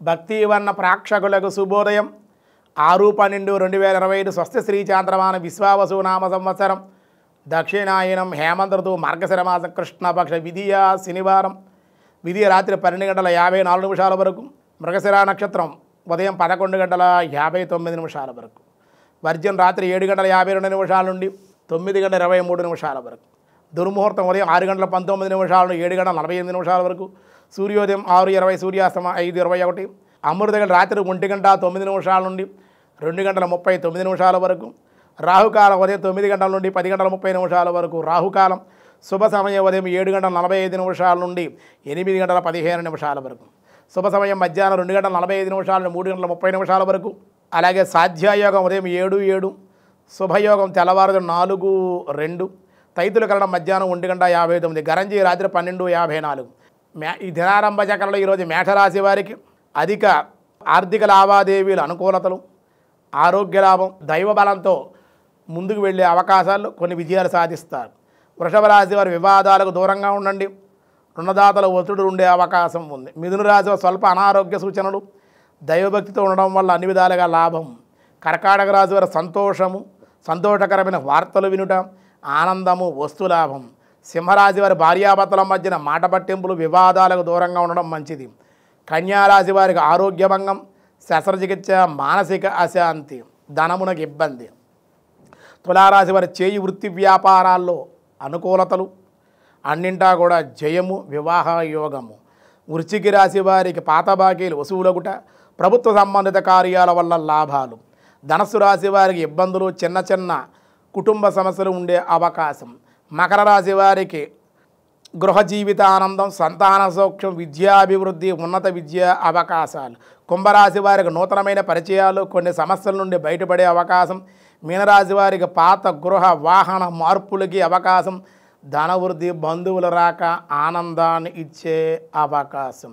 భక్తివర్ణ ప్రేక్షకులకు శుభోదయం 6/12/2025 స్వస్తి శ్రీ చాంద్రమాన విశ్వావసు నామ సంవత్సరం దక్షిణాయనం హేమంత ఋతువు మార్గశిర మాసం కృష్ణపక్ష విధియ శనివారం విధియ రాత్రి 12:54 వరకు మృగశిర నక్షత్రం ఉదయం 11:59 వరకు వర్జం రాత్రి 7:52 నుండి 9:23 వరకు దుర్ముహూర్తం ఉదయం 6:19 నుండి 7:48 వరకు సూర్యోదయం 6:20 సూర్యాస్తమయం 5:21 అమృతగల రాత్రి 1:09 నుండి 2:39 వరకు రాహుకాలం ఉదయం 9 నుండి 10:30 వరకు రాహుకాలం శుభ సమయం ఉదయం 7:45 నుండి 8:15 వరకు శుభ సమయం మధ్యాహ్నం 2:45 నుండి 3:30 వరకు అలాగే సాధ్యాయోగం ఉదయం 7:07 శుభయోగం తెల్లవారుజాము 4:02 తైతుల కరణం మధ్యాహ్నం 1:59 గరంజీ రాత్రి 12:54 ఈ దినారంభ చక్రంలో ఈరోజు మేషరాశి వారికి అధిక ఆర్థిక లావాదేవీలు అనుకూలతలు ఆరోగ్య లాభం దైవ బలంతో ముందుకు వెళ్ళే అవకాశాలు కొన్ని విజయాలు సాధిస్తారు. వృషభ రాశి వారి వివాదాలకు దూరంగా ఉండండి. రుణదాతల ఒత్తిడి ఉండే అవకాశం ఉంది. మిథున రాశి వారి స్వల్ప అనారోగ్య సూచనలు దైవభక్తితో ఉండడం వల్ల అన్ని విధాలుగా లాభం. కర్కాటక రాశి వారి సంతోషము సంతోషకరమైన వార్తలు వినుట ఆనందము వస్తులాభం. సింహరాశి వారి భార్యాభర్తల మధ్యన మాట పట్టింపులు వివాదాలకు దూరంగా ఉండడం మంచిది. కన్యారాశి వారికి ఆరోగ్యభంగం శస్త్రచికిత్స మానసిక అశాంతి ధనమునకు ఇబ్బంది. తులారాశి వారి చేయి వృత్తి వ్యాపారాల్లో అనుకూలతలు అన్నింటా కూడా జయము వివాహ యోగము. వృశ్చిక రాశి వారికి పాత బాకీలు వసూలగుట ప్రభుత్వ సంబంధిత కార్యాల వల్ల లాభాలు. ధనస్సు రాశి వారికి ఇబ్బందులు చిన్న చిన్న కుటుంబ సమస్యలు ఉండే అవకాశం. మకర రాశి వారికి గృహ జీవిత ఆనందం సంతాన సౌఖ్యం విద్యాభివృద్ధి ఉన్నత విద్యా అవకాశాలు. కుంభరాశి వారికి నూతనమైన పరిచయాలు కొన్ని సమస్యల నుండి బయటపడే అవకాశం. మీనరాశి వారికి పాత గృహ వాహన మార్పులకి అవకాశం. ధనవృద్ధి బంధువుల రాక ఆనందాన్ని ఇచ్చే అవకాశం.